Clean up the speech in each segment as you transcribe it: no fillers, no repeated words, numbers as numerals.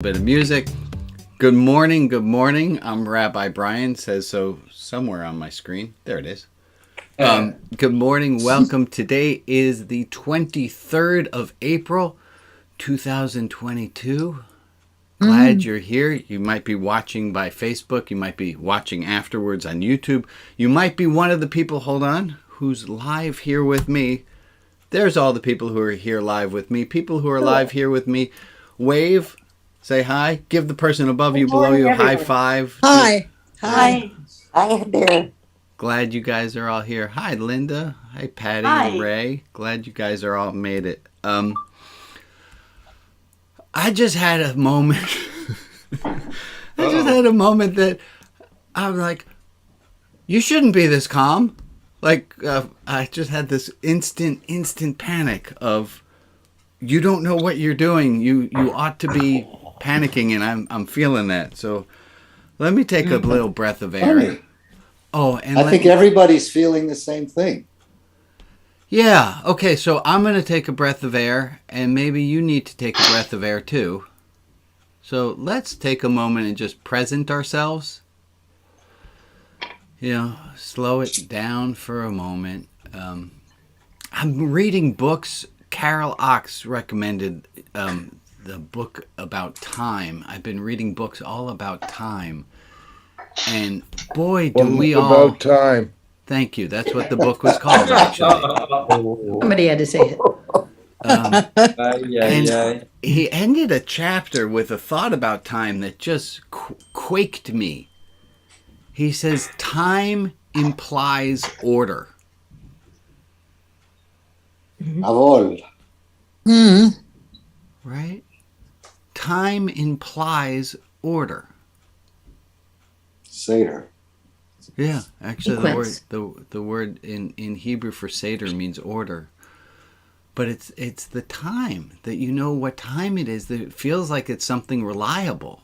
Bit of music. Good morning, good morning. I'm Rabbi Brian, says so somewhere on my screen. There it is. Good morning, welcome. Today is the 23rd of April, 2022. Glad you're here. You might be watching by Facebook. You might be watching afterwards on YouTube. You might be one of the people, hold on, who's live here with me. There's all the people who are here live with me. People who are live here with me, wave. Say hi. Give the person above you, below you, a high five. Hi. Hi. Hi there. Glad you guys are all here. Hi, Linda. Hi, Patty and Ray. Glad you guys are all made it. I just had a moment. That I was like, you shouldn't be this calm. Like, I just had this instant panic of, you don't know what you're doing. You ought to be panicking, and I'm feeling that. So let me take a little breath of air. Oh, and I think everybody's feeling the same thing. Yeah. Okay. So I'm going to take a breath of air, and maybe you need to take a breath of air too. So let's take a moment and just present ourselves. Slow it down for a moment. I'm reading books. Carol Ox recommended the book about time. I've been reading books all about time. And boy, do we all... About time. Thank you. That's what the book was called, actually. Somebody had to say it. And he ended a chapter with a thought about time that just quaked me. He says, time implies order. Avol. Right? Time implies order. Seder. Yeah, actually the word in Hebrew for Seder means order. But it's the time, that you know what time it is, that it feels like it's something reliable.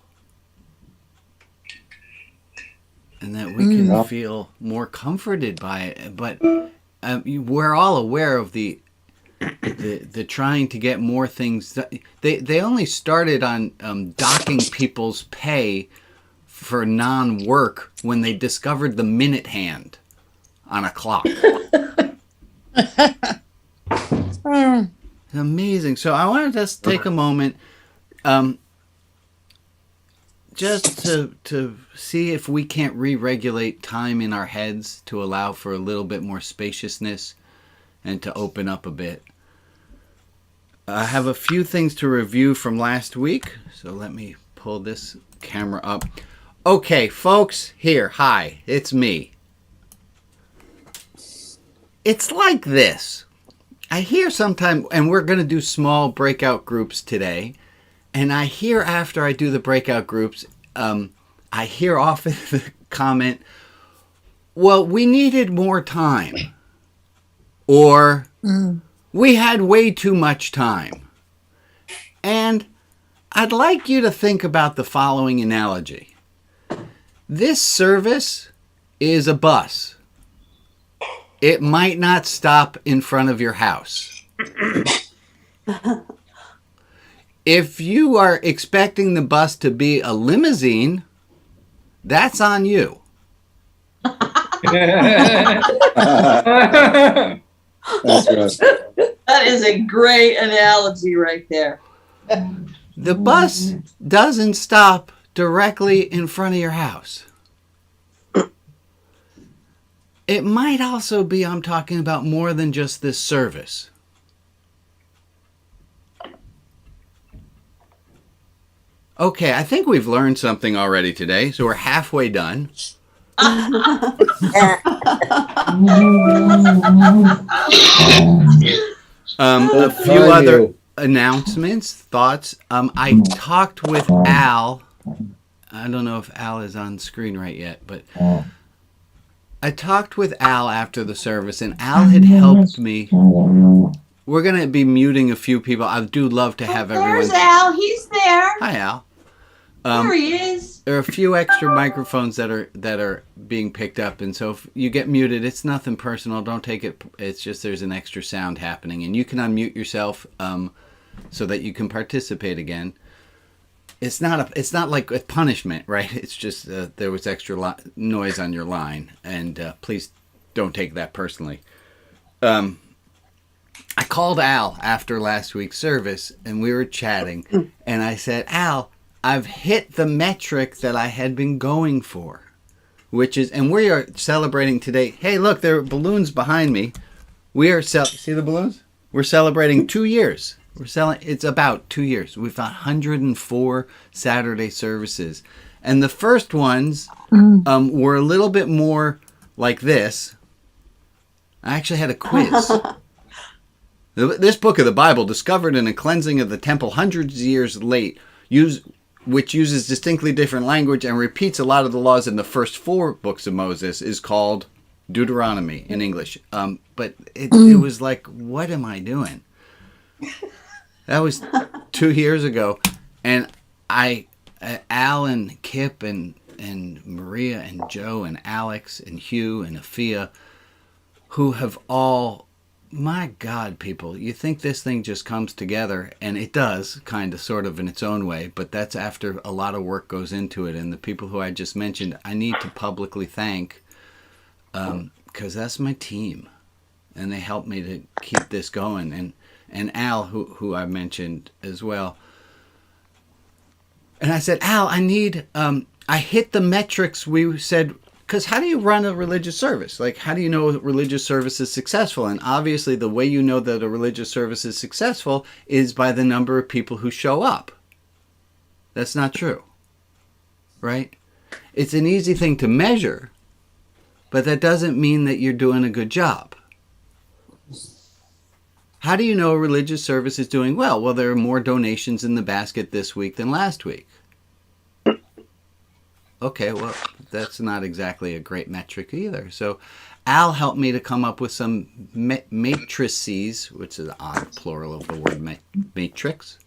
And that we can feel more comforted by it. But we're all aware of the trying to get more things. They only started on docking people's pay for non-work when they discovered the minute hand on a clock. It's amazing. So I wanted to just take a moment just to see if we can't re-regulate time in our heads to allow for a little bit more spaciousness and to open up a bit. I have a few things to review from last week, so let me pull this camera up. Okay, folks, here, hi, it's me. It's like this. I hear sometimes, and we're going to do small breakout groups today, and I hear after I do the breakout groups, I hear often the comment, well, we needed more time, or we had way too much time. And I'd like you to think about the following analogy. This service is a bus. It might not stop in front of your house. If you are expecting the bus to be a limousine, that's on you. That's right. That is a great analogy right there. The bus doesn't stop directly in front of your house. It might also be I'm talking about more than just this service. Okay, I think we've learned something already today, so we're halfway done. A few other announcements, thoughts. I talked with Al. I don't know if Al is on screen right yet, but I talked with Al after the service, and Al had helped me. We're going to be muting a few people. I do love to have everyone. There's Al. He's there. Hi, Al. There he is. There are a few extra microphones that are being picked up, and so if you get muted, it's nothing personal. Don't take it. It's just there's an extra sound happening, and you can unmute yourself so that you can participate again. it's not like a punishment, right? It's just there was extra noise on your line, and please don't take that personally. I called Al after last week's service, and we were chatting, and I said, Al, I've hit the metric that I had been going for, which is, and we are celebrating today. Hey, look, there are balloons behind me. We are see the balloons? We're celebrating 2 years. It's about 2 years. We've got 104 Saturday services, and the first ones were a little bit more like this. I actually had a quiz. This book of the Bible, discovered in a cleansing of the temple hundreds of years late, which uses distinctly different language and repeats a lot of the laws in the first 4 books of Moses, is called Deuteronomy in English. But it was like, what am I doing? That was 2 years ago. And Al and Kip and Maria and Joe and Alex and Hugh and Afia, who have all... My God, people, you think this thing just comes together, and it does, kind of, sort of, in its own way, but that's after a lot of work goes into it, and the people who I just mentioned, I need to publicly thank, because that's my team, and they helped me to keep this going, and Al, who I mentioned as well. And I said, Al, I need, I hit the metrics we said. Because how do you run a religious service? Like, how do you know a religious service is successful? And obviously, the way you know that a religious service is successful is by the number of people who show up. That's not true, right? It's an easy thing to measure, but that doesn't mean that you're doing a good job. How do you know a religious service is doing well? Well, there are more donations in the basket this week than last week. Okay, well, that's not exactly a great metric either. So Al helped me to come up with some matrices, which is the odd plural of the word matrix.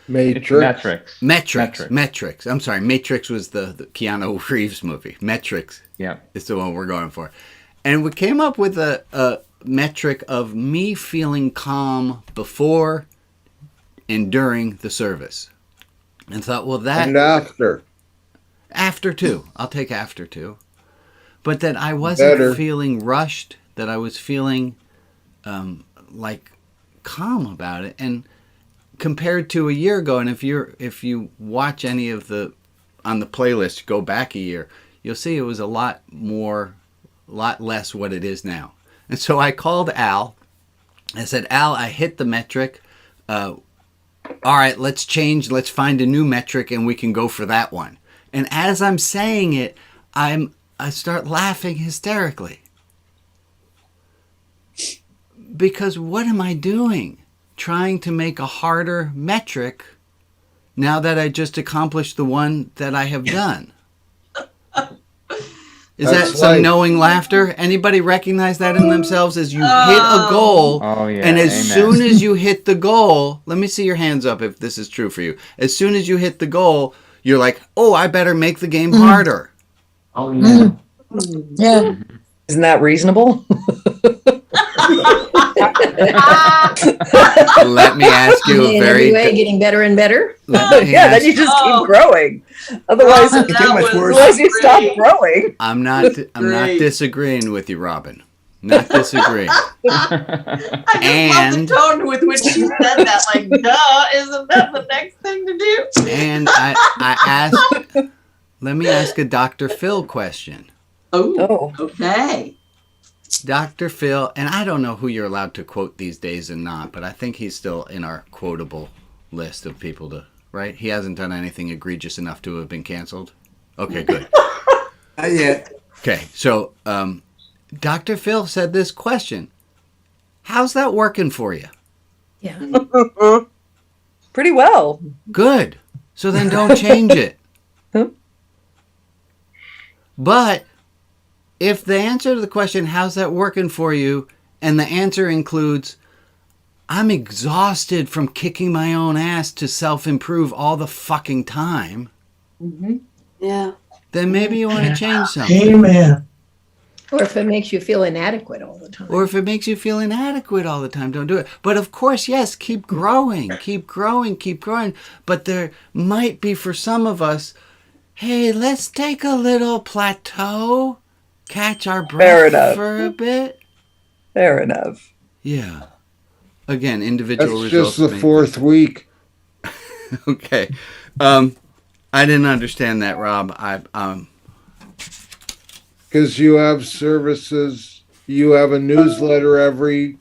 Matrix. Metrics. I'm sorry, Matrix was the Keanu Reeves movie. Metrics. Yeah. Is the one we're going for. And we came up with a metric of me feeling calm before and during the service. And thought, well, that... And after. After too. I'll take after too. But that I wasn't feeling rushed, that I was feeling like calm about it. And compared to a year ago, and if you watch any of on the playlist, go back a year, you'll see it was a lot less what it is now. And so I called Al. I said, Al, I hit the metric. All right, let's find a new metric and we can go for that one. And as I'm saying it, I start laughing hysterically. Because what am I doing? Trying to make a harder metric now that I just accomplished the one that I have done. Is that some knowing laughter? Anybody recognize that in themselves as you hit a goal? Oh, yeah. And as soon as you hit the goal, let me see your hands up if this is true for you. As soon as you hit the goal, you're like, oh, I better make the game harder. Oh, yeah. Yeah. Isn't that reasonable? Let me ask you a In very... every way, getting better and better. Yeah, then you just keep growing. Otherwise, Robin, you stop growing. I'm not disagreeing with you, Robin. Not disagreeing. I just love the tone with which you said that. Like, duh, isn't that the next thing to do? And I asked, let me ask a Dr. Phil question. Oh, okay. Dr. Phil, and I don't know who you're allowed to quote these days and not, but I think he's still in our quotable list of people to, right? He hasn't done anything egregious enough to have been canceled? Okay, good. Not yet. Okay, so Dr. Phil said this question. How's that working for you? Yeah. Pretty well. Good. So then don't change it. But if the answer to the question, how's that working for you, and the answer includes, I'm exhausted from kicking my own ass to self-improve all the fucking time, Yeah. then maybe you want to change something. Amen. Or if it makes you feel inadequate all the time. Or if it makes you feel inadequate all the time, don't do it. But of course, yes, keep growing, keep growing, keep growing. But there might be for some of us, hey, let's take a little plateau, catch our breath for a bit. Fair enough. Yeah. Again, individual That's results. just the fourth week. Okay. I didn't understand that, Rob. Because you have services, you have a newsletter every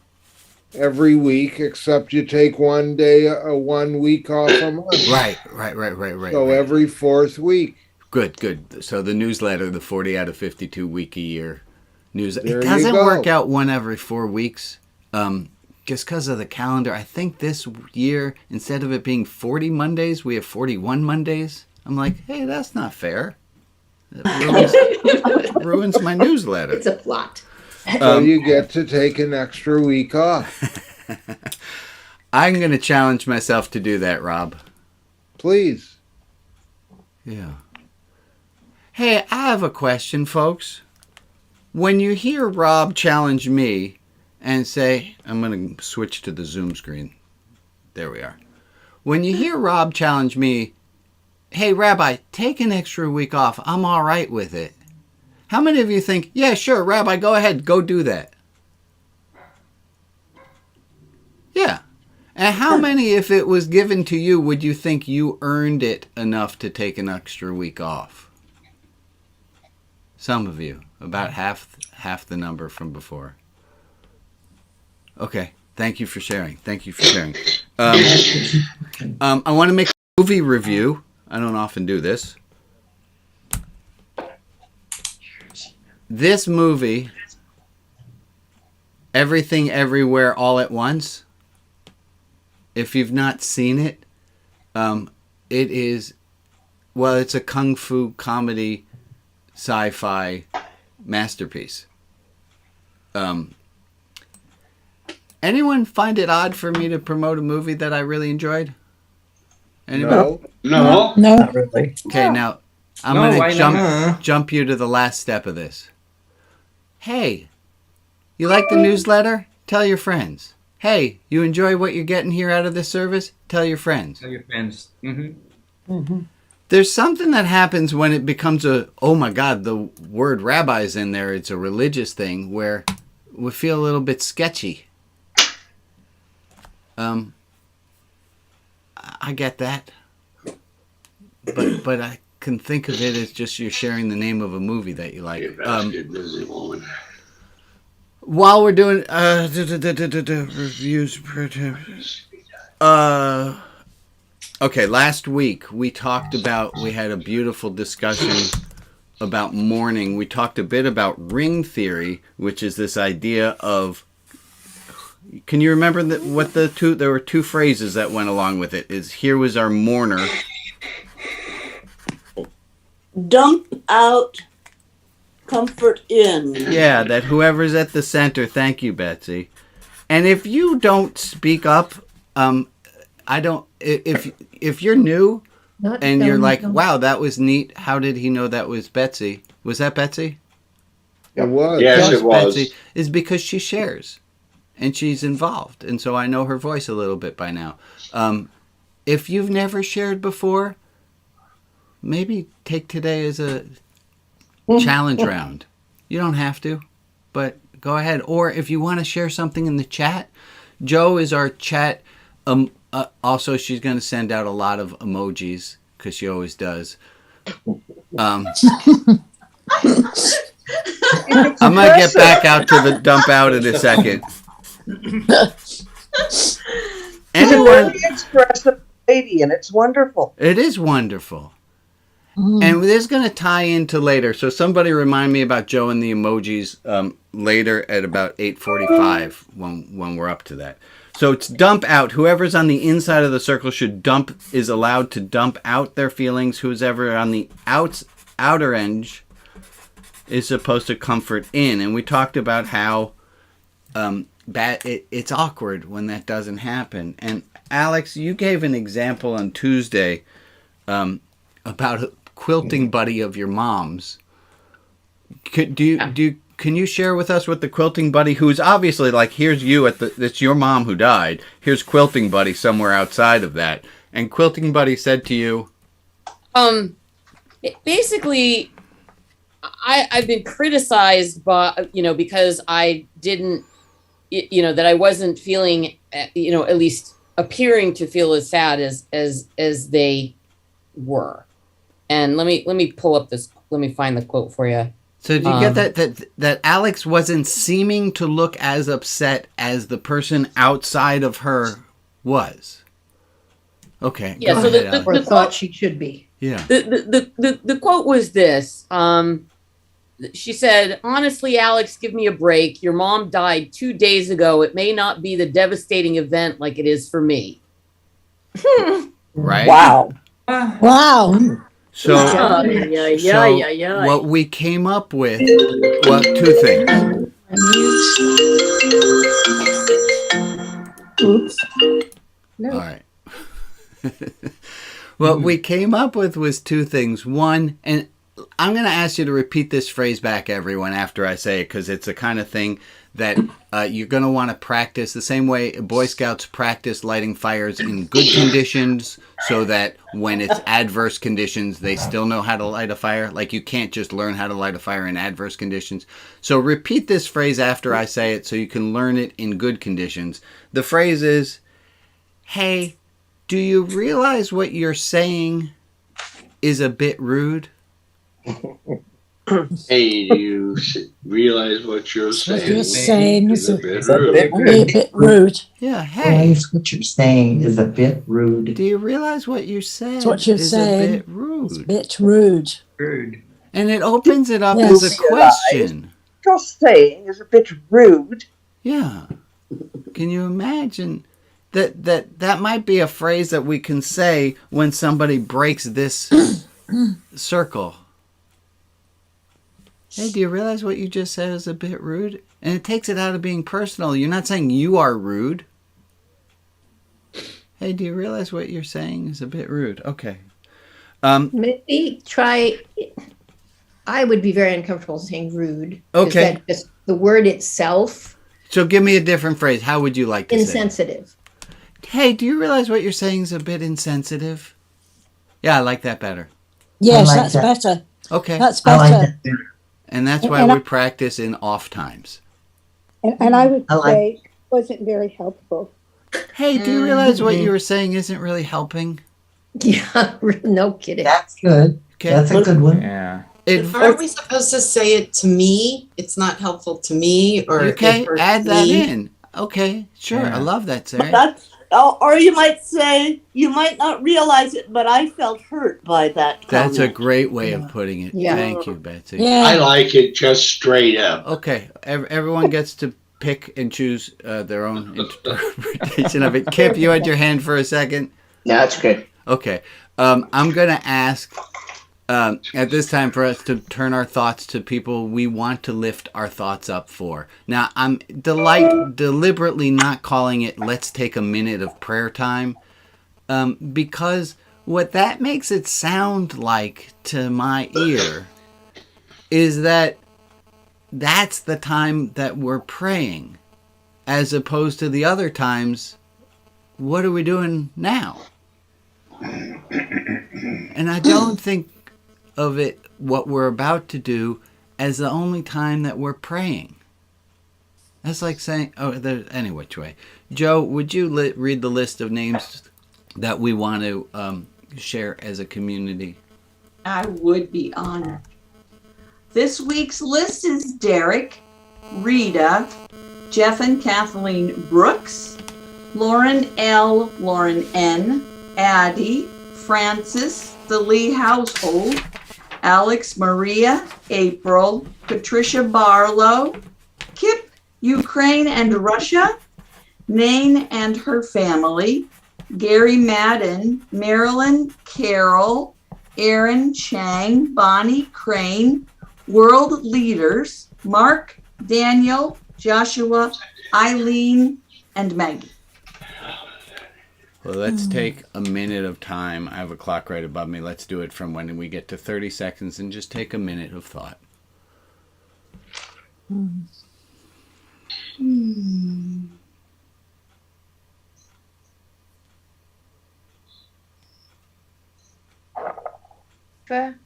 week, except you take 1 day, 1 week off a month. Right. So every fourth week. Good. So the newsletter, the 40 out of 52 week a year news. There It you doesn't go. work out one every 4 weeks. Just because of the calendar. I think this year, instead of it being 40 Mondays, we have 41 Mondays. I'm like, hey, that's not fair. It ruins my newsletter. It's a plot. So you get to take an extra week off. I'm going to challenge myself to do that, Rob. Please. Yeah. Hey, I have a question, folks. When you hear Rob challenge me and say, I'm going to switch to the Zoom screen. There we are. When you hear Rob challenge me, hey, Rabbi, take an extra week off. I'm all right with it. How many of you think, yeah, sure, Rabbi, go ahead, go do that? Yeah. And how many, if it was given to you, would you think you earned it enough to take an extra week off? Some of you, about half the number from before. Okay, thank you for sharing. I want to make a movie review. I don't often do this. This movie, Everything Everywhere All at Once, if you've not seen it, it is, well, it's a kung fu comedy sci-fi masterpiece. Anyone find it odd for me to promote a movie that I really enjoyed? Anybody? No. Not really. Okay, now I'm going to jump you to the last step of this. Hey, you like the newsletter? Tell your friends. Hey, you enjoy what you're getting here out of this service? Tell your friends. There's something that happens when it becomes oh my God, the word rabbi's in there. It's a religious thing where we feel a little bit sketchy. I get that. But I can think of it as just you're sharing the name of a movie that you like. While we're doing reviews, okay, last week we had a beautiful discussion about mourning. We talked a bit about ring theory, which is this idea of, can you remember there were two phrases that went along with it, is here was our mourner. Dump out, comfort in. Yeah, that whoever's at the center, thank you, Betsy. And if you don't speak up, if you're new and you're like, wow, that was neat. How did he know that was Betsy? Was that Betsy? It was. Yes, it was. Betsy is because she shares and she's involved. And so I know her voice a little bit by now. If you've never shared before, maybe take today as a challenge round. You don't have to, but go ahead. Or if you want to share something in the chat, Joe is our chat. Also, she's going to send out a lot of emojis because she always does. I'm going to get back out to the dump out in a second. Anyone? Expressive lady, and it's wonderful. It is wonderful. And this is going to tie into later. So somebody remind me about Joe and the emojis later at about 8:45 when we're up to that. So it's dump out. Whoever's on the inside of the circle is allowed to dump out their feelings. Who's ever on the outer edge is supposed to comfort in. And we talked about how it's awkward when that doesn't happen. And Alex, you gave an example on Tuesday about a quilting buddy of your mom's. Do can you share with us what the quilting buddy, who's obviously like, here's you it's your mom who died. Here's quilting buddy somewhere outside of that. And quilting buddy said to you, basically, I've been criticized by, because I didn't, that I wasn't feeling, at least appearing to feel as sad as they were. And let me pull up this. Let me find the quote for you. so do you get that Alex wasn't seeming to look as upset as the person outside of her was? Okay. Yeah. go So ahead, Alex. Or thought she should be. Yeah. The quote was this. She said, "Honestly, Alex, give me a break. Your mom died 2 days ago. It may not be the devastating event like it is for me." Right. Wow. Wow. So what we came up with, well, two things. Oops. All right. What we came up with was two things. One, and I'm going to ask you to repeat this phrase back, everyone, after I say it, because it's the kind of thing that you're going to want to practice the same way Boy Scouts practice lighting fires in good conditions so that when it's adverse conditions, they still know how to light a fire. Like, you can't just learn how to light a fire in adverse conditions. So repeat this phrase after I say it so you can learn it in good conditions. The phrase is, hey, do you realize what you're saying is a bit rude? Hey, do you realize what you're saying? What you're saying is a bit bit rude. Yeah, hey. What you're saying is a bit rude. Do you realize what you said What you're is saying a bit rude? It's a bit rude. Rude. And it opens it up Yes. as a question. What you're saying is a bit rude. Yeah. Can you imagine that might be a phrase that we can say when somebody breaks this circle? Hey, do you realize what you just said is a bit rude? And it takes it out of being personal. You're not saying you are rude. Hey, do you realize what you're saying is a bit rude? Okay. Maybe try. I would be very uncomfortable saying rude. 'Cause Okay. that just, the word itself, So give me a different phrase. How would you like to say it? insensitive. Hey, do you realize what you're saying is a bit insensitive? Yeah, I like that better. Yes, like that's that. better. Okay. That's I like better. that. And that's why And we practice in off times. And I would I like- say wasn't very helpful. Hey, do you realize what you were saying isn't really helping? Yeah, no kidding. That's good. Okay. That's a good one. Yeah. It, Aren't we supposed to say it to me? It's not helpful to me, or okay, it hurts add that me? in. Okay, sure. I love that, Sarah. That's, or you might say, you might not realize it, but I felt hurt by that That's a comment. great way of putting it. Yeah. Thank you, Betsy. I Yeah. like it just straight up. Okay, everyone gets to pick and choose their own interpretation of it. Kip, you had your hand for a second. No, that's good. Okay. I'm going to ask at this time for us to turn our thoughts to people we want to lift our thoughts up for. Now, I'm deliberately not calling it let's take a minute of prayer time because what that makes it sound like to my ear is that that's the time that we're praying as opposed to the other times, what are we doing now? And I don't think of it, what we're about to do, as the only time that we're praying. That's like saying, any which way. Joe, would you read the list of names that we want to share as a community? I would be honored. This week's list is Derek, Rita, Jeff and Kathleen Brooks, Lauren L., Lauren N., Addie, Francis, the Lee household, Alex, Maria, April, Patricia Barlow, Kip, Ukraine and Russia, Nain and her family, Gary Madden, Marilyn, Carol, Aaron Chang, Bonnie Crane, World Leaders, Mark, Daniel, Joshua, Eileen, and Maggie. Well, let's take a minute of time. I have a clock right above me. Let's do it from when we get to 30 seconds and just take a minute of thought. Fair.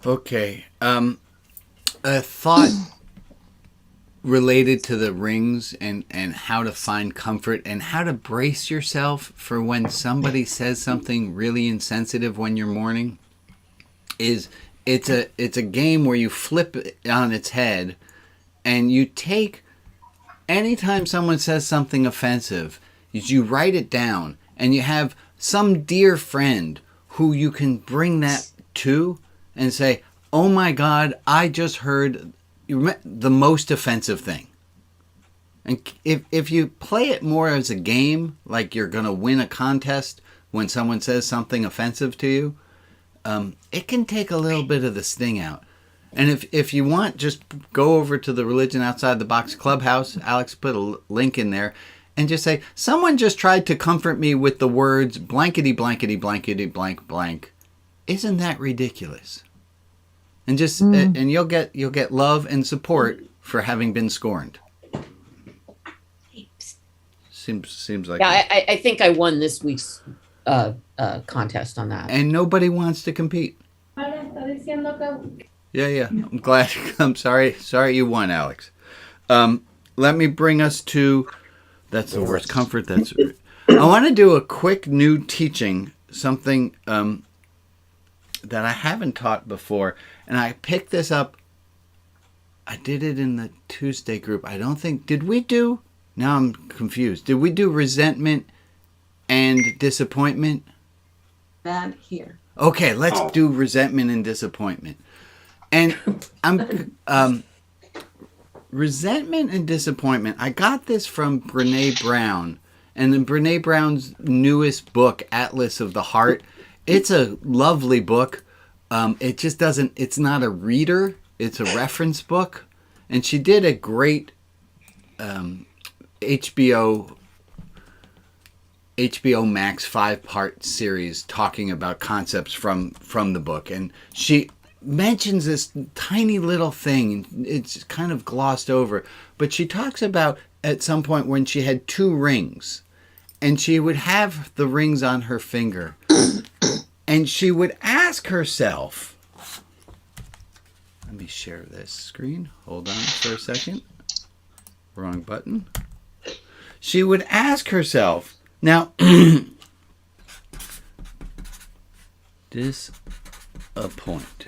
Okay. A thought related to the rings and how to find comfort and how to brace yourself for when somebody says something really insensitive when you're mourning is it's a game where you flip it on its head and you take anytime someone says something offensive, you write it down and you have some dear friend who you can bring that to and say, oh my God, I just heard the most offensive thing. And if you play it more as a game, like you're going to win a contest when someone says something offensive to you, it can take a little bit of the sting out. And if you want, just go over to the Religion Outside the Box Clubhouse. Alex put a link in there. And just say, someone just tried to comfort me with the words blankety blankety blankety blank blank. Isn't that ridiculous? And just and you'll get love and support for having been scorned. Seems like I think I won this week's contest on that. And nobody wants to compete. Yeah. I'm glad. I'm sorry you won, Alex. Let me bring us to. That's the worst comfort. I want to do a quick new teaching, something that I haven't taught before. And I picked this up. I did it in the Tuesday group. I don't think, now I'm confused. Did we do resentment and disappointment? That here. Okay, let's do resentment and disappointment. And I'm resentment and disappointment. I got this from Brené Brown, and in Brené Brown's newest book, Atlas of the Heart. It's a lovely book. It just doesn't. It's not a reader. It's a reference book, and she did a great HBO Max 5-part series talking about concepts from the book, and she mentions this tiny little thing. It's kind of glossed over, but she talks about at some point when she had 2 rings and she would have the rings on her finger and she would ask herself, let me share this screen. Hold on for a second. Wrong button. She would ask herself, now, disappoint.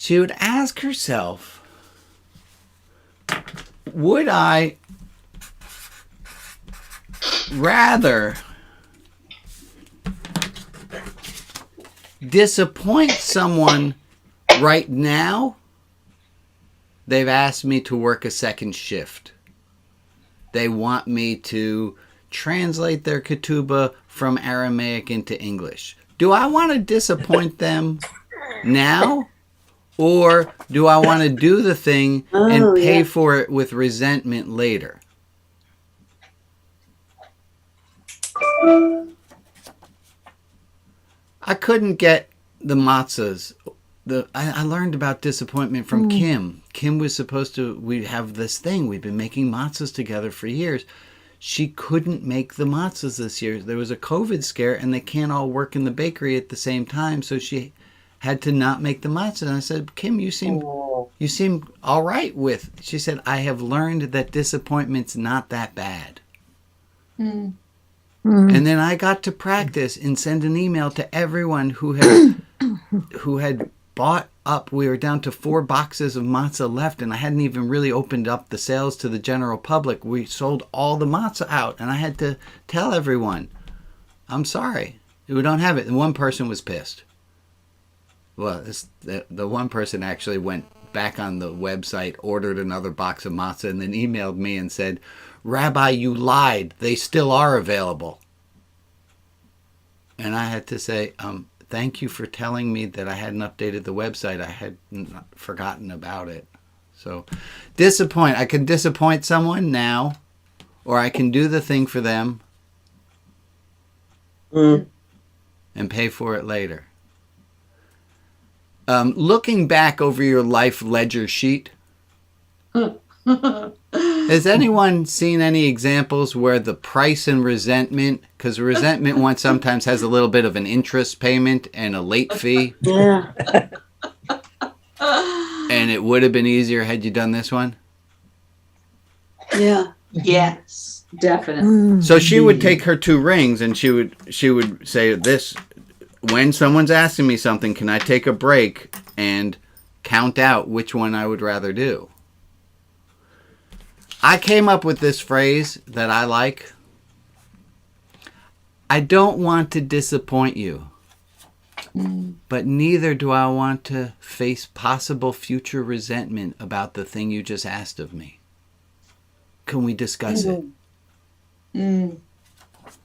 She would ask herself, would I rather disappoint someone right now? They've asked me to work a second shift. They want me to translate their ketubah from Aramaic into English. Do I want to disappoint them now? Or do I want to do the thing and pay for it with resentment later? I couldn't get the matzahs. I learned about disappointment from Kim. Kim was supposed to, we have this thing. We've been making matzahs together for years. She couldn't make the matzahs this year. There was a COVID scare and they can't all work in the bakery at the same time. So she had to not make the matzah. And I said, Kim, you seem all right with. She said, I have learned that disappointment's not that bad. Mm. And then I got to practice and send an email to everyone who had bought up. We were down to 4 boxes of matzah left, and I hadn't even really opened up the sales to the general public. We sold all the matzah out, and I had to tell everyone, I'm sorry, we don't have it. And one person was pissed. Well, the one person actually went back on the website, ordered another box of matzah, and then emailed me and said, Rabbi, you lied. They still are available. And I had to say, thank you for telling me that I hadn't updated the website. I had forgotten about it. So, I can disappoint someone now, or I can do the thing for them and pay for it later. Looking back over your life ledger sheet, has anyone seen any examples where the price and resentment, because resentment one sometimes has a little bit of an interest payment and a late fee. Yeah. And it would have been easier had you done this one? Yeah. Yes, definitely. So she would take her 2 rings and she would say this, when someone's asking me something, can I take a break and count out which one I would rather do? I came up with this phrase that I like. I don't want to disappoint you, but neither do I want to face possible future resentment about the thing you just asked of me. Can we discuss it?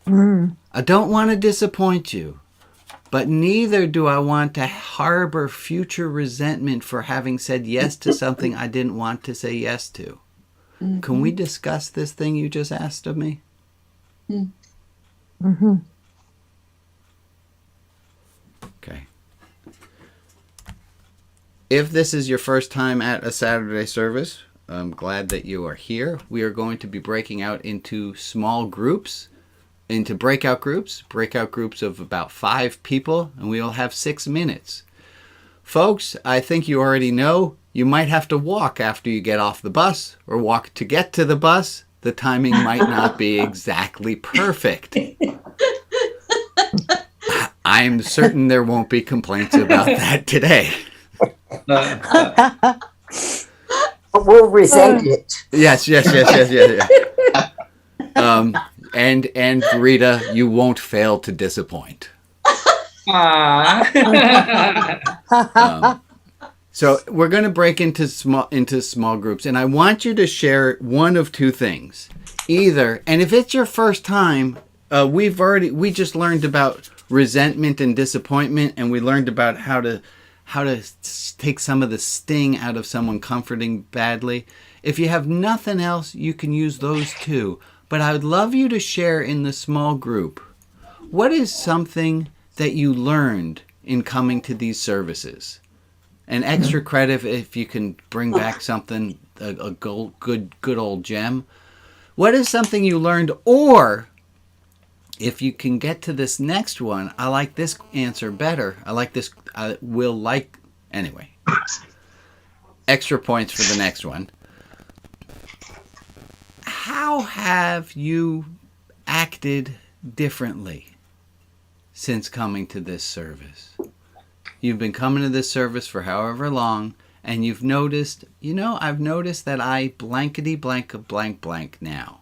I don't want to disappoint you, but neither do I want to harbor future resentment for having said yes to something I didn't want to say yes to. Can we discuss this thing you just asked of me? Okay. If this is your first time at a Saturday service, I'm glad that you are here. We are going to be breaking out into small groups, into breakout groups of about 5 people, and we will have 6 minutes. Folks, I think you already know you might have to walk after you get off the bus or walk to get to the bus. The timing might not be exactly perfect. I'm certain there won't be complaints about that today. We'll resent it. Yes. And Rita, you won't fail to disappoint. So we're going to break into small groups, and I want you to share one of 2 things. Either, and if it's your first time, we just learned about resentment and disappointment, and we learned about how to take some of the sting out of someone comforting badly. If you have nothing else, you can use those 2. But I would love you to share in the small group, what is something that you learned in coming to these services? An extra credit if you can bring back something, a good old gem. What is something you learned? Or if you can get to this next one, I like this answer better. I like this. I will like, anyway. Extra points for the next one. How have you acted differently since coming to this service? You've been coming to this service for however long, and you've noticed, I've noticed that I blankety blank now.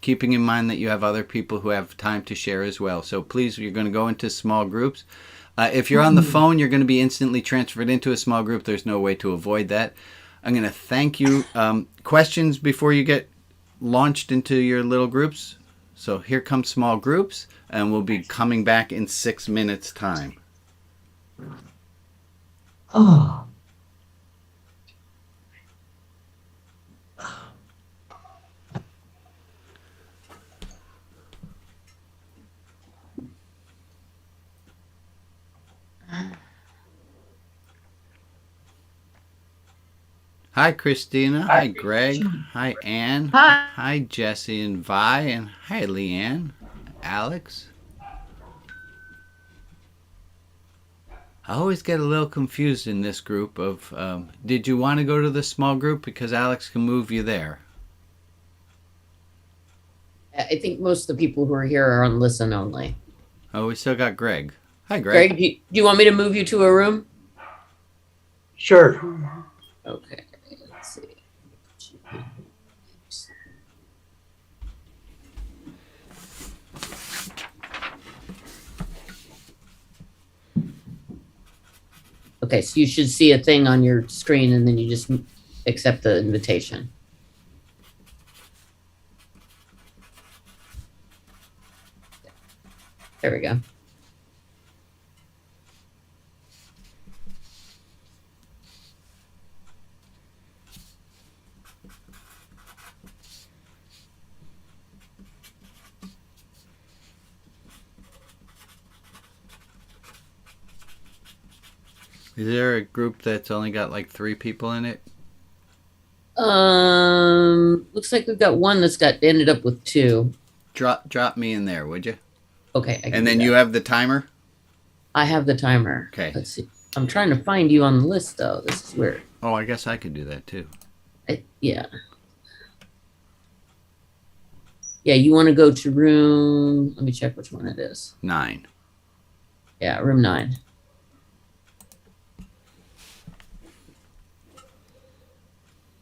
Keeping in mind that you have other people who have time to share as well. So please, you're going to go into small groups. If you're on the phone, you're going to be instantly transferred into a small group. There's no way to avoid that. I'm going to thank you. Questions before you get launched into your little groups? So here come small groups, and we'll be coming back in 6 minutes' time. Oh. Hi, Christina. Hi, Greg. Hi, Ann. Hi, Jesse and Vi. And hi, Leanne. Alex. I always get a little confused in this group of, did you want to go to the small group? Because Alex can move you there. I think most of the people who are here are on listen only. Oh, we still got Greg. Hi, Greg. Greg, do you want me to move you to a room? Sure. Okay. Let's see. Okay, so you should see a thing on your screen and then you just accept the invitation. There we go. Is there a group that's only got like 3 people in it? Looks like we've got one that's ended up with 2. Drop me in there, would you? Okay. And then you have the timer? I have the timer. Okay. Let's see. I'm trying to find you on the list though. This is weird. Oh, I guess I could do that too. Yeah. Yeah, you want to go to room, let me check which one it is. 9. Yeah, room 9.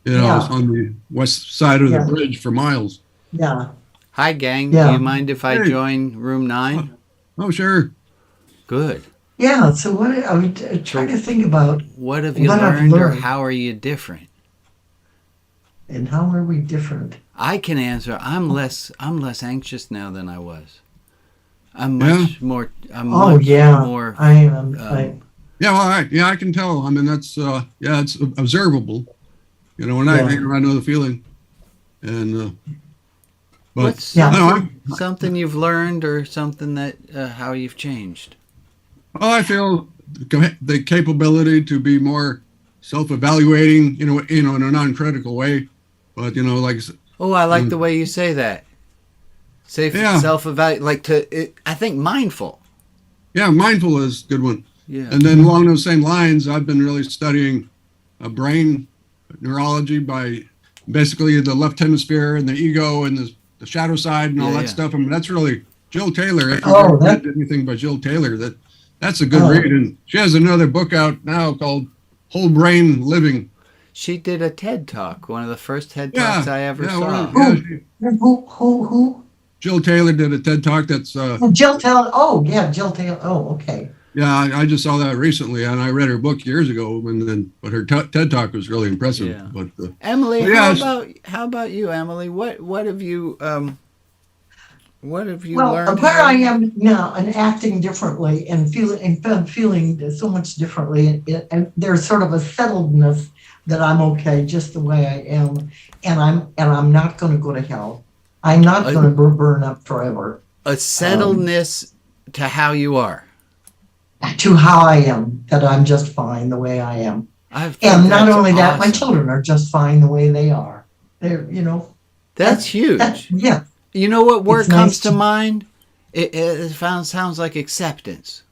Yeah, it's on the west side of the bridge for miles. Yeah. Hi, gang. Yeah. Do you mind if I Hey. join room 9? Oh, sure. Good. Yeah. So what I'm trying to think about, What have you What I've learned, or learned. how are you different? and how are we different? I can answer. I'm less anxious now than I was. I'm much more. I'm Oh much yeah, more. I am. Yeah, well, I can tell. I mean, that's it's observable. You know, when I know the feeling, and but What's no, I'm, something you've learned, or something that how you've changed? well, I feel the capability to be more self-evaluating. You know, in a non-critical way, but you know, like. Oh, I like the way you say that. Say self-evaluate, like I think mindful. Yeah, mindful is a good one. Yeah. And then along those same lines, I've been really studying brain neurology by basically the left hemisphere and the ego and the shadow side and all that stuff. I mean, that's really Jill Taylor. If you've ever read anything by Jill Taylor, that's a good read. And she has another book out now called Whole Brain Living. She did a TED Talk, one of the first TED Talks I ever saw. Who? Jill Taylor did a TED Talk that's... Jill Taylor. Oh, yeah, Jill Taylor. Oh, okay. Yeah, I just saw that recently, and I read her book years ago, but her TED Talk was really impressive. Yeah. But Emily, how about you, Emily? What have you learned? Where I am now and acting differently and feeling so much differently, and there's sort of a settledness that I'm okay just the way I am, and I'm not going to go to hell. I'm not going to burn up forever. A settledness to how you are. To how I am, that I'm just fine the way I am. And not only that, my children are just fine the way they are. They're, That's huge. Yeah. You know what word It's comes nice to mind? It sounds like acceptance.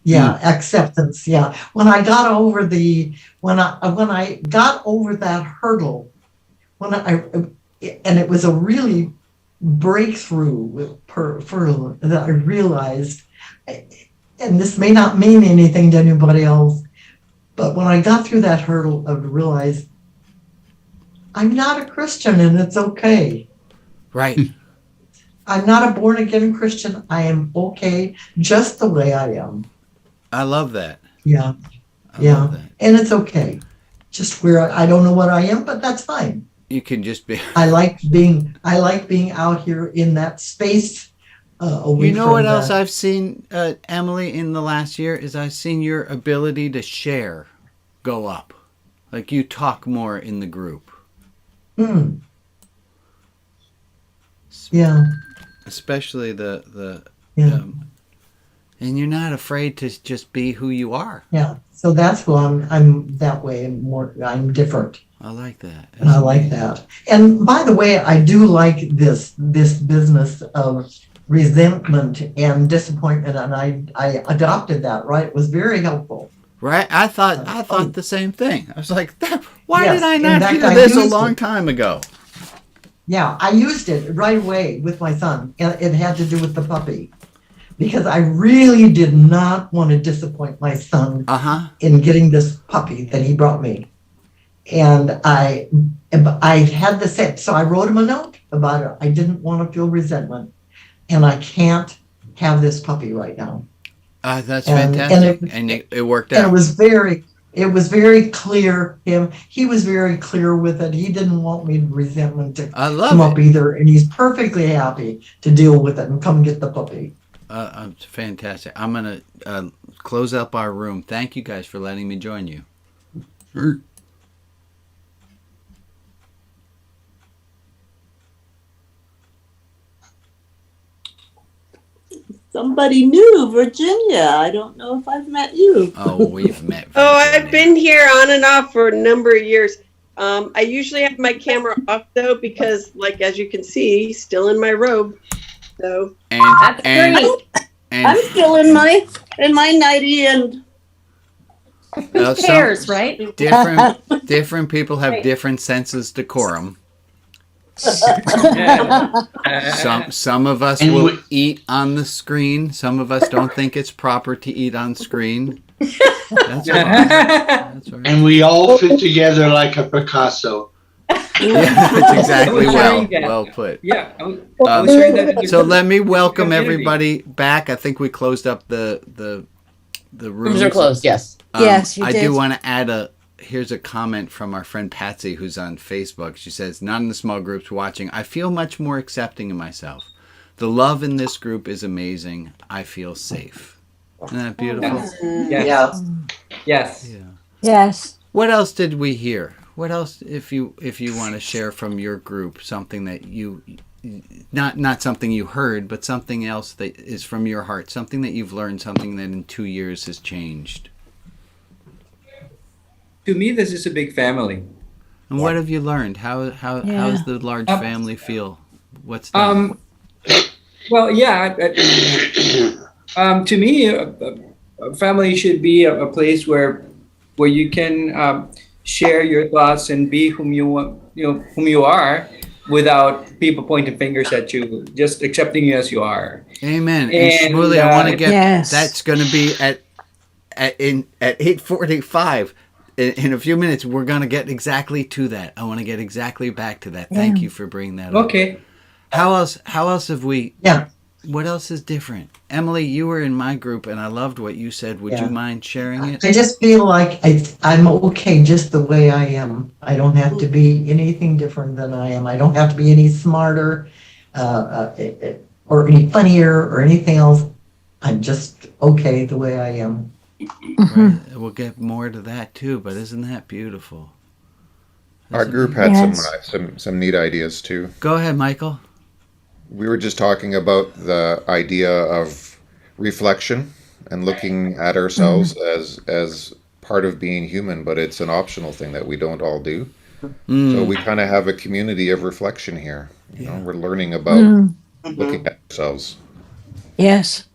Yeah, acceptance. Yeah. When I got over when I got over that hurdle, and it was a really breakthrough that I realized, and this may not mean anything to anybody else, but when I got through that hurdle, I realized I'm not a Christian and it's okay. Right. I'm not a born again Christian. I am okay just the way I am. I love that. Yeah. I love that. And it's okay. Just where I don't know what I am, but that's fine. You can just be. I like being out here in that space. Away You know from what else that. I've seen, Emily, in the last year is I've seen your ability to share go up. Like you talk more in the group. Yeah. Especially the Yeah. and you're not afraid to just be who you are. Yeah. So that's why I'm that way. I'm different. I like that. And I like that. And by the way, I do like this business of resentment and disappointment, and I adopted that. Right, it was very helpful. Right? I thought the same thing. I was like, why Yes, did I in not fact, hear I this a used long it. time ago? Yeah, I used it right away with my son, and it had to do with the puppy, because I really did not want to disappoint my son in getting this puppy that he brought me. And I had the same, so I wrote him a note about it. I didn't want to feel resentment, and I can't have this puppy right now. That's And- fantastic. And it worked out. And it was very clear. He was very clear with it. He didn't want me resentment to I love come it. up either, and he's perfectly happy to deal with it and come get the puppy. It's fantastic. I'm going to close up our room. Thank you guys for letting me join you. Sure. Somebody new, Virginia. I don't know if I've met you. Oh, we've met. Oh, I've been here on and off for a number of years. I usually have my camera off though because, like as you can see, still in my robe. So and I'm still in my nightie and Who cares, right? Different people have different senses of decorum. Some of us will eat on the screen. Some of us don't think it's proper to eat on screen. That's all right. That's all right. And we all fit together like a Picasso. Yeah, that's exactly well put. Yeah. I was sharing that So let me welcome everybody back. I think we closed up the rooms. Rooms are closed. Yes. Yes, you I did. do want to add here's a comment from our friend Patsy, who's on Facebook. She says, not in the small groups watching. I feel much more accepting of myself. The love in this group is amazing. I feel safe. Isn't that beautiful? Yes. Yes. Yeah. Yes. What else did we hear? What else, if you want to share from your group, something that you, not something you heard, but something else that is from your heart, something that you've learned, something that in 2 years has changed? To me, this is a big family. And what have you learned? How does the large family feel? What's Well, yeah. To me, a family should be a place where you can share your thoughts and be whom you are, without people pointing fingers at you, just accepting you as you are. Amen. And Shmuley, I want to get that's going to be at 8:45. In a few minutes, we're going to get exactly to that. I want to get exactly back to that. Thank you for bringing that up. Okay. How else have we? Yeah. What else is different? Emily, you were in my group, and I loved what you said. Would you mind sharing it? I just feel like I'm okay just the way I am. I don't have to be anything different than I am. I don't have to be any smarter or any funnier or anything else. I'm just okay the way I am. Right. We'll get more to that too, but isn't that beautiful? Our group had some neat ideas too. Go ahead, Michael. We were just talking about the idea of reflection and looking at ourselves as part of being human, but it's an optional thing that we don't all do. So we kind of have a community of reflection here. You know, we're learning about looking at ourselves. Yes.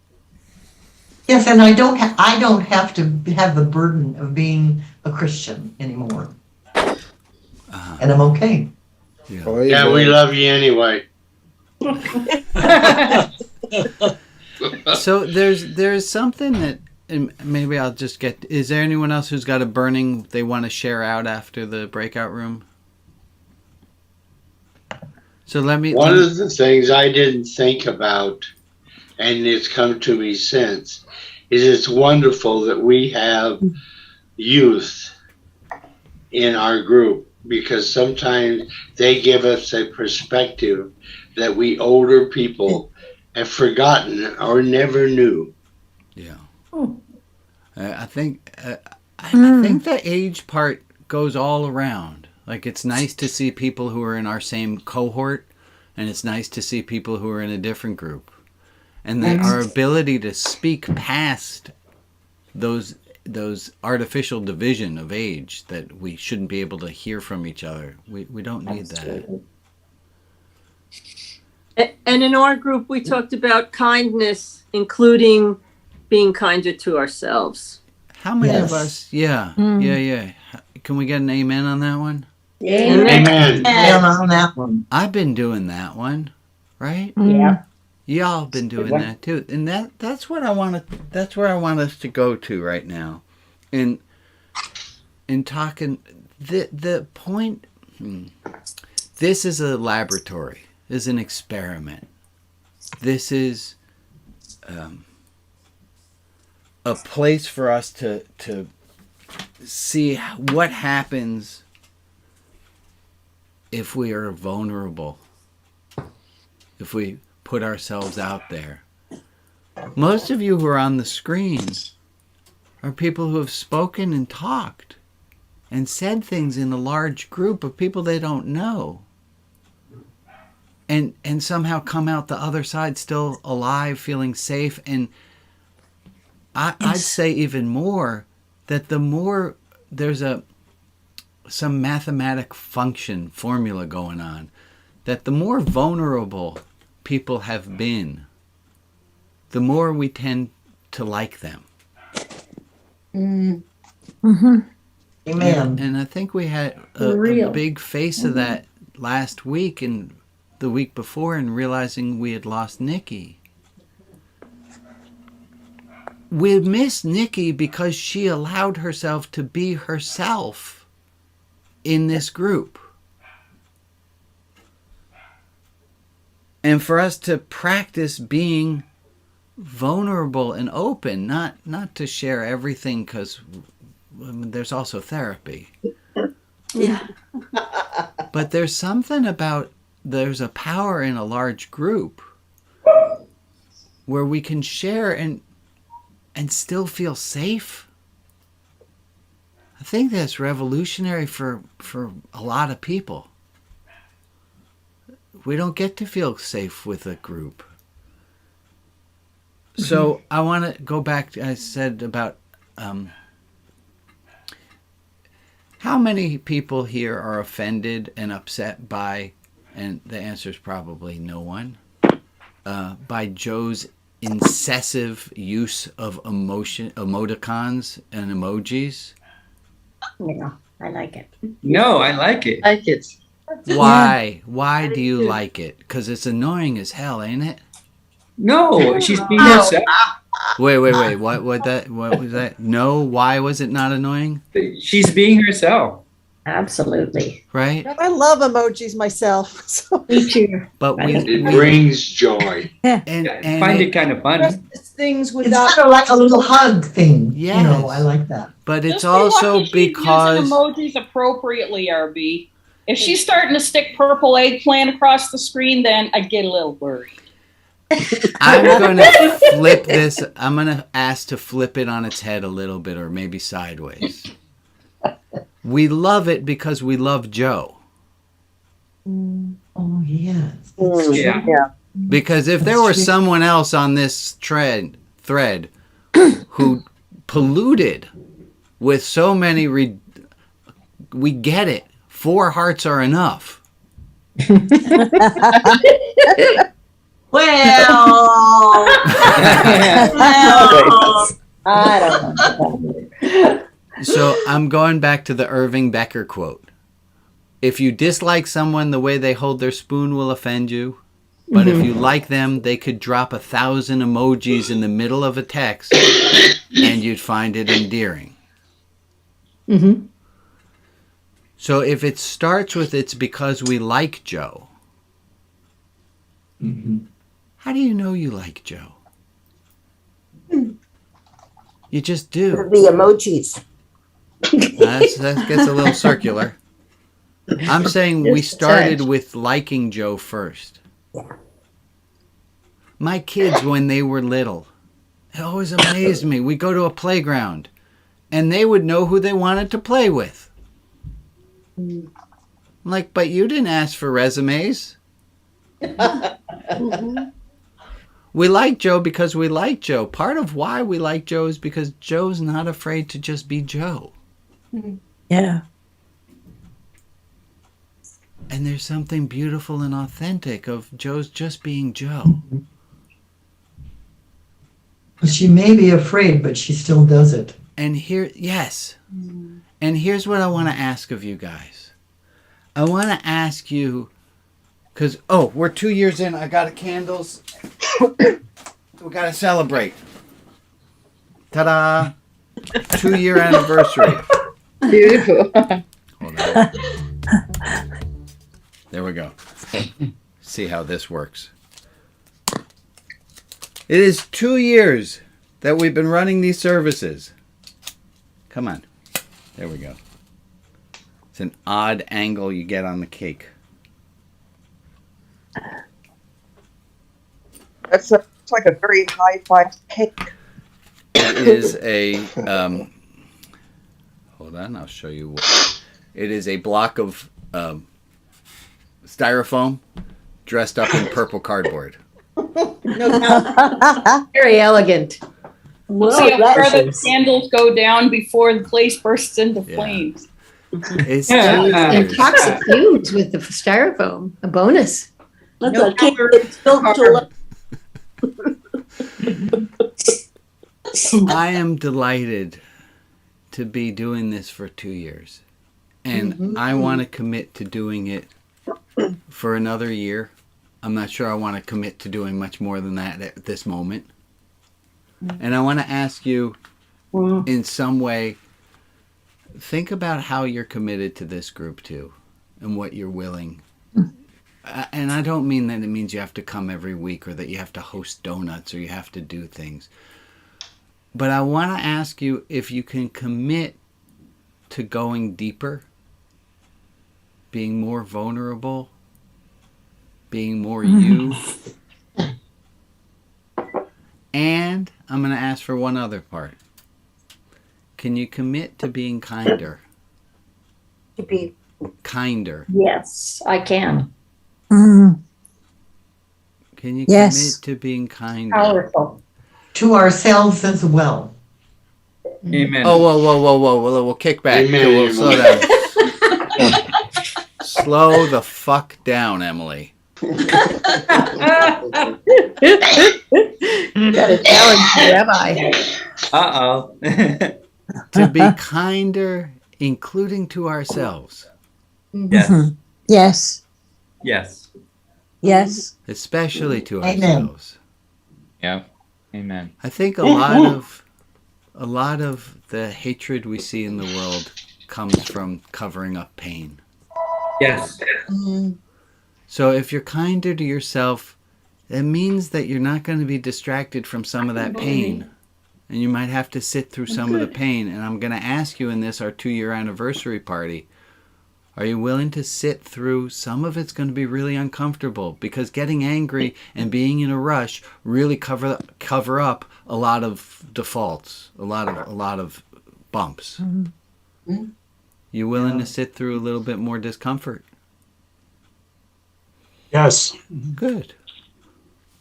Yes, and I don't have to have the burden of being a Christian anymore, and I'm okay. Yeah, we love you anyway. So there's something that, and maybe I'll just get. Is there anyone else who's got a burning they want to share out after the breakout room? So One of the things I didn't think about, and it's come to me since, is it's wonderful that we have youth in our group, because sometimes they give us a perspective that we older people have forgotten or never knew. Yeah. I think the age part goes all around. Like, it's nice to see people who are in our same cohort, and it's nice to see people who are in a different group. And that our ability to speak past those artificial division of age that we shouldn't be able to hear from each other. We don't need that. And in our group, we talked about kindness, including being kinder to ourselves. How many of Yes. us? Yeah, Mm. yeah. Can we get an amen on that one? Amen. And on that one. I've been doing that one, right? Yeah. Y'all been doing one. that too, and that's what I want to. That's where I want us to go to right now, in talking. The point. This is a laboratory. This is an experiment. This is a place for us to see what happens if we are vulnerable, if we put ourselves out there. Most of you who are on the screen are people who have spoken and talked and said things in a large group of people they don't know, and somehow come out the other side still alive, feeling safe. And I'd say even more, that the more there's some mathematic function formula going on, that the more vulnerable people have been, the more we tend to like them. Mm-hmm. Amen. And I think we had For a real. big face of that last week and the week before, and realizing we had lost Nikki. We missed Nikki because she allowed herself to be herself in this group. And for us to practice being vulnerable and open, not to share everything, because there's also therapy. Yeah. But there's something about, there's a power in a large group where we can share and still feel safe. I think that's revolutionary for a lot of people. We don't get to feel safe with a group. So I want to go back to, I said about how many people here are offended and upset by, and the answer is probably no one, by Joe's incessive use of emoticons and emojis? Yeah, I like it. No, I like it. Like it. Why? Why do you like it? Because it's annoying as hell, ain't it? No, she's being herself. Wait. What was that? No, why was it not annoying? She's being herself. Absolutely. Right? I love emojis myself. So. Me too. But It brings joy. And I find it kind of funny. Things It's without kind of like a little hug thing. Yes. You know, I like that. But it's Just be also lucky she's because using emojis appropriately, RB. If she's starting to stick purple eggplant across the screen, then I get a little worried. I'm going to flip this. I'm going to ask to flip it on its head a little bit, or maybe sideways. We love it because we love Joe. Oh, yes. Yeah. Because if there were someone else on this thread who polluted with so many, we get it. 4 hearts are enough. Well, I don't know. So I'm going back to the Irving Becker quote. If you dislike someone, the way they hold their spoon will offend you. But if you like them, they could drop 1,000 emojis in the middle of a text and you'd find it endearing. Mm-hmm. So if it starts with it's because we like Joe, how do you know you like Joe? You just do. The emojis. That gets a little circular. I'm saying we started with liking Joe first. My kids, when they were little, it always amazed me. We go to a playground, and they would know who they wanted to play with. I'm like, but you didn't ask for resumes. We like Joe because we like Joe. Part of why we like Joe is because Joe's not afraid to just be Joe. Yeah. And there's something beautiful and authentic of Joe's just being Joe. She may be afraid, but she still does it. And here, yes. And here's what I want to ask of you guys. I want to ask you, because, we're 2 years in. I got candles. We got to celebrate. Ta-da. 2-year anniversary. Beautiful. Hold on. There we go. See how this works. It is 2 years that we've been running these services. Come on. There we go. It's an odd angle you get on the cake. It's like a very high-five cake. It is a, hold on, I'll show you what. It is a block of styrofoam dressed up in purple cardboard. Very elegant. We'll see how far the candles go down before the place bursts into flames. It's And toxic fumes with the styrofoam. A bonus. That's No a cake color, that's built to look. I am delighted to be doing this for 2 years. And I want to commit to doing it for another year. I'm not sure I want to commit to doing much more than that at this moment. And I want to ask you, in some way, think about how you're committed to this group too, and what you're willing. And I don't mean that it means you have to come every week or that you have to host donuts or you have to do things. But I want to ask you if you can commit to going deeper, being more vulnerable, being more you. And I'm going to ask for one other part. Can you commit to being kinder? To be Kinder. Yes, I can. Can you Yes. commit to being kinder? Powerful. To ourselves as well. Amen. Oh, whoa. We'll kick back. Amen. We'll slow down. Slow the fuck down, Emily. Got a challenge, Rabbi. Uh-oh. To be kinder, including to ourselves. Yes. Yes. Yes. Yes. Especially to Amen. ourselves. Yeah. Amen. I think a lot of the hatred we see in the world comes from covering up pain. Yes. So if you're kinder to yourself, that means that you're not going to be distracted from some of that pain. And you might have to sit through some of the pain. And I'm going to ask you in this, our 2-year anniversary party, are you willing to sit through? Some of it's going to be really uncomfortable because getting angry and being in a rush really cover up a lot of defaults, a lot of bumps. You willing to sit through a little bit more discomfort? Yes. Good.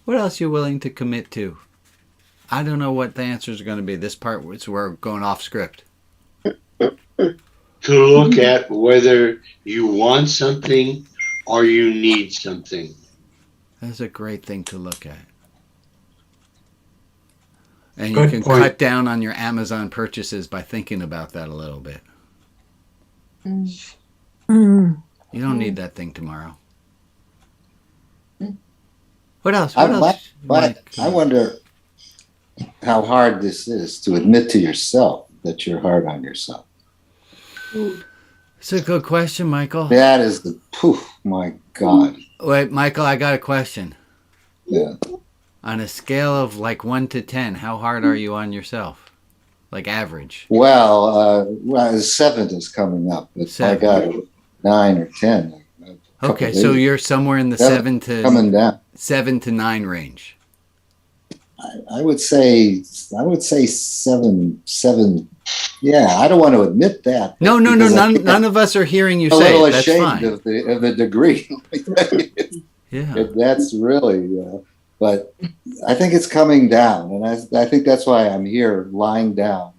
What else are you willing to commit to? I don't know what the answers are going to be. This part is where we're going off script. To look at whether you want something or you need something. That's a great thing to look at. And Good you can point. cut down on your Amazon purchases by thinking about that a little bit. You don't need that thing tomorrow. What else? What else? I wonder how hard this is to admit to yourself that you're hard on yourself. It's a good question, Michael. That is the poof, my God. Wait, Michael, I got a question. Yeah. On a scale of like 1 to 10, how hard are you on yourself? Like average? Well, 7 is coming up, but 7. I got 9 or 10. Okay, so you're somewhere in the 7 to coming down. 7 to 9 range. I would say 7. Yeah, I don't want to admit that. No. because None of us are hearing you I'm a say little it. That's ashamed fine. of the degree. Yeah. That's really, but I think it's coming down, and I think that's why I'm here, lying down.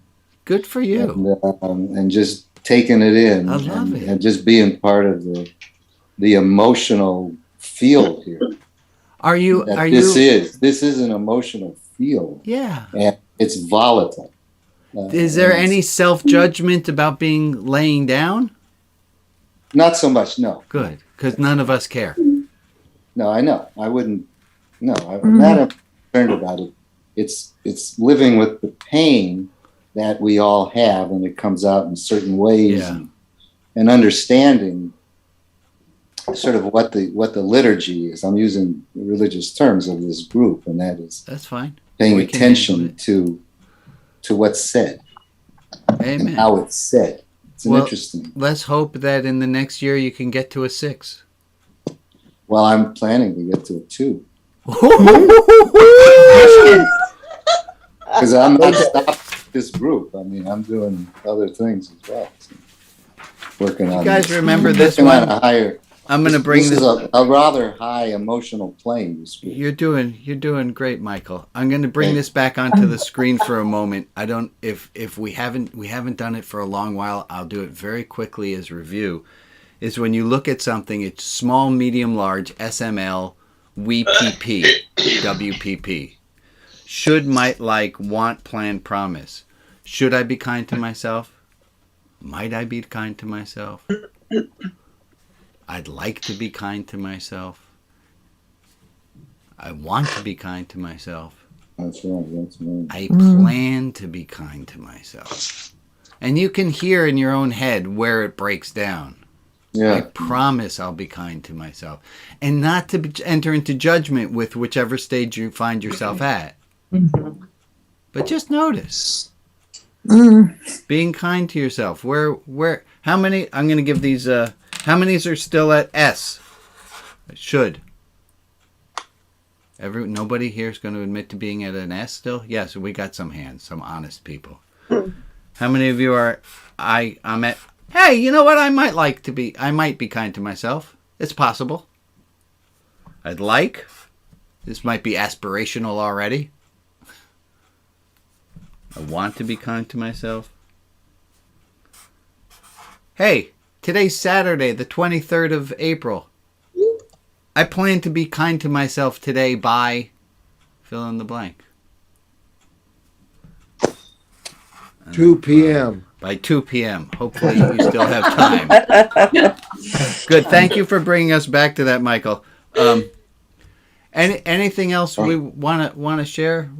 Good for you. And just taking it in. I love it. And just being part of the the emotional field here. Are you? That Are this you? this is an emotional field, Yeah. and it's volatile. Is there and any self-judgment about being laying down? Not so much, no. Good, because none of us care. No, I know. I wouldn't. No, I'm not concerned about it. It's living with the pain that we all have, and it comes out in certain ways, and understanding sort of what the liturgy is. I'm using religious terms of this group, and that's fine. Paying attention to what's said. Amen. And how it's said. It's interesting. Let's hope that in the next year you can get to a 6. Well, I'm planning to get to a 2. Because I'm not stopping this group. I mean, I'm doing other things as well. So working on. You guys this. remember this Working on one? a higher. I'm going to bring this. this. Is a rather high emotional plane. This week. You're doing great, Michael. I'm going to bring this back onto the screen for a moment. I don't if we haven't done it for a long while. I'll do it very quickly as review. Is when you look at something, it's small, medium, large, SML, WPP, WPP. Should, might, like, want, plan, promise. Should I be kind to myself? Might I be kind to myself? I'd like to be kind to myself. I want to be kind to myself. That's right. That's right. I plan to be kind to myself. And you can hear in your own head where it breaks down. Yeah. I promise I'll be kind to myself. And not to enter into judgment with whichever stage you find yourself at. But just notice. Being kind to yourself. How many, I'm going to give these, how many are still at S? Should. Nobody here is going to admit to being at an S still? Yes, we got some hands, some honest people. How many of you are, I'm at, hey, you know what? I might be kind to myself. It's possible. I'd like. This might be aspirational already. I want to be kind to myself. Hey, today's Saturday, the 23rd of April. I plan to be kind to myself today by fill in the blank. 2 p.m. By 2 p.m. Hopefully you still have time. Good. Thank you for bringing us back to that, Michael. Anything else we want to share?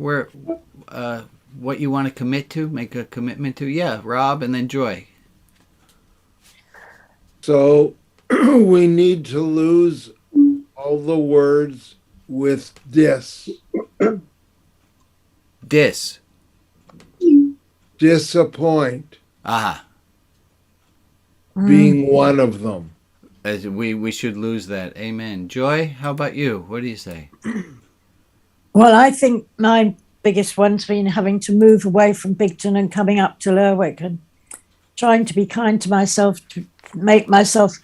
What you want to commit to? Make a commitment to? Yeah, Rob, and then Joy. So we need to lose all the words with dis. Dis. Disappoint. Aha. Being one of them. As we should lose that. Amen. Joy, how about you? What do you say? Well, I think my biggest one's been having to move away from Bigton and coming up to Lerwick and trying to be kind to myself, to make myself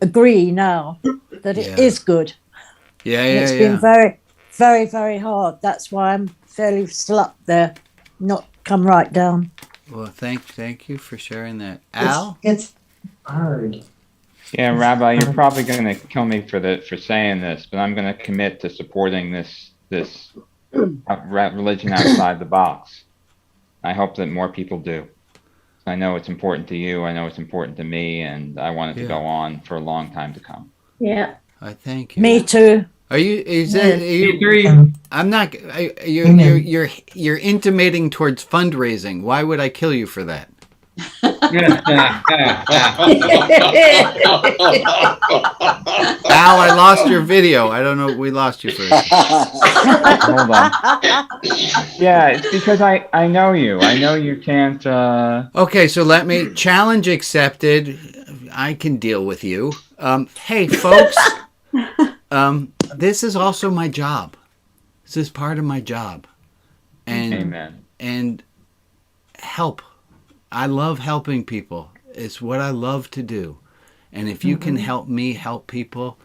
agree now that it is good. It's been very, very, very hard. That's why I'm fairly still up there, not come right down. Well, thank you for sharing that. Al? It's hard. Yeah, Rabbi, you're probably going to kill me for saying this, but I'm going to commit to supporting this religion outside the box. I hope that more people do. I know it's important to you. I know it's important to me, and I want it to go on for a long time to come. Yeah. I thank you. Me too. Are you? Is that? I'm not. You're intimating towards fundraising. Why would I kill you for that? Al, I lost your video. I don't know. We lost you for a second. Hold on. Yeah, it's because I know you. I know you can't. Okay, so let me challenge accepted. I can deal with you. Hey, folks. This is also my job. This is part of my job. And Amen. And help. I love helping people. It's what I love to do. And if you can help me help people,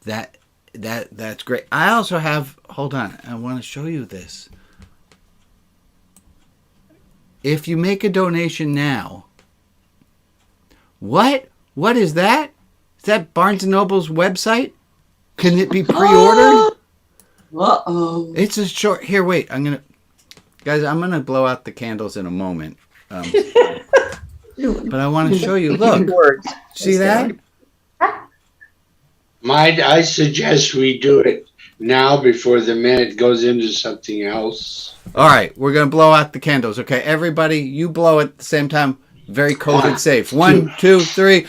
that's great. I also have, hold on, I want to show you this. If you make a donation now, what is that? Is that Barnes & Noble's website? Can it be pre-ordered? Uh-oh. It's a short... Here, wait. I'm going to blow out the candles in a moment. But I want to show you. Look. See that? I suggest we do it now before the minute goes into something else. All right. We're going to blow out the candles. Okay, everybody, you blow at the same time. Very COVID safe. 1, 2, 3.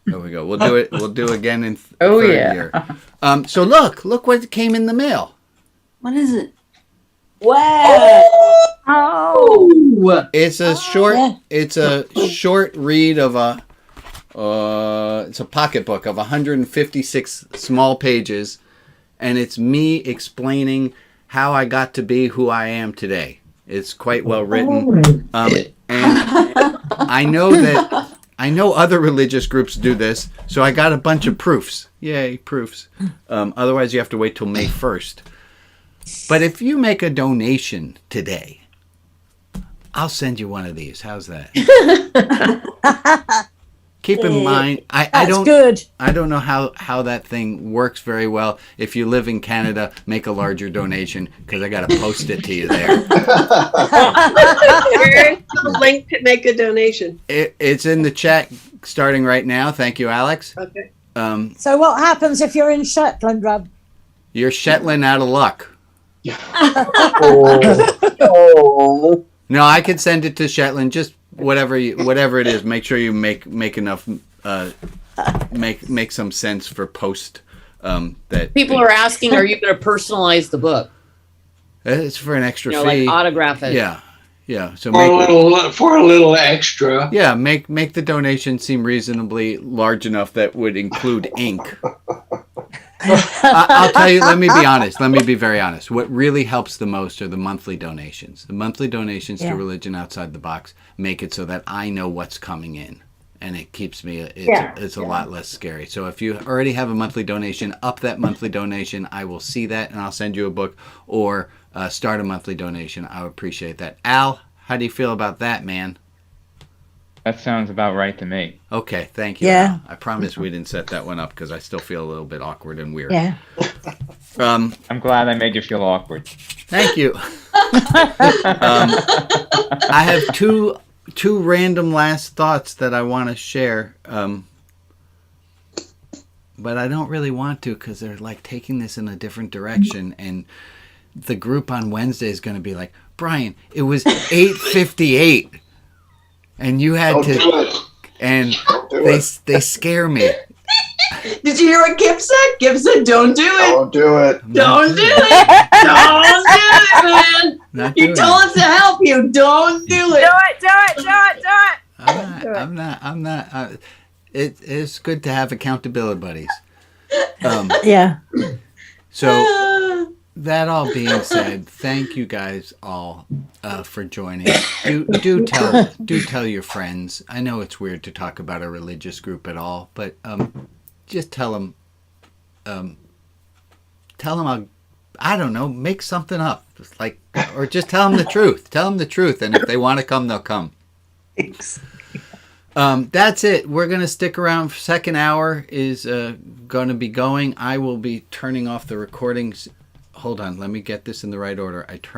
There we go. We'll do it. We'll do it again in third year. So look what came in the mail. What is it? Wow. Oh. It's a short. It's a short read of a. It's a pocketbook of 156 small pages, and it's me explaining how I got to be who I am today. It's quite well written, and I know other religious groups do this, so I got a bunch of proofs. Yay, proofs! Otherwise, you have to wait till May 1st. But if you make a donation today, I'll send you one of these. How's that? Keep in mind, I don't know how that thing works very well. If you live in Canada, make a larger donation because I got to post it to you there. Here's the link to make a donation. It's in the chat starting right now. Thank you, Alex. Okay. So what happens if you're in Shetland, Rob? You're Shetland out of luck. No, I could send it to Shetland. Just whatever it is. Make sure you make enough. Make some sense for post. That People are asking, are you going to personalize the book? It's for an extra fee. Like autograph it. Yeah. So for a little extra. Yeah, make the donation seem reasonably large enough that would include ink. I'll tell you, let me be honest. Let me be very honest. What really helps the most are the monthly donations. The monthly donations to Religion Outside the Box make it so that I know what's coming in. And it keeps me, it's a lot less scary. So if you already have a monthly donation, up that monthly donation. I will see that and I'll send you a book. Or start a monthly donation. I would appreciate that. Al, how do you feel about that, man? That sounds about right to me. Okay, thank you. Yeah. I promise we didn't set that one up because I still feel a little bit awkward and weird. Yeah. I'm glad I made you feel awkward. Thank you. I have two random last thoughts that I want to share, but I don't really want to because they're like taking this in a different direction, and the group on Wednesday is going to be like, Brian, it was 8:58. And you had and they scare me. Did you hear what Gibb said? Gibb said, "Don't do it. Don't do it. Don't do it. Don't do it, man. You told us to help you. Don't do it. Do it. I'm not. It's good to have accountability buddies. Yeah. So that all being said, thank you guys all for joining. Do tell your friends. I know it's weird to talk about a religious group at all, but just tell them. I don't know. Make something up, or just tell them the truth. Tell them the truth, and if they want to come, they'll come. Thanks. That's it. We're going to stick around. Second hour is going to be going. I will be turning off the recordings. Hold on. Let me get this in the right order. I turn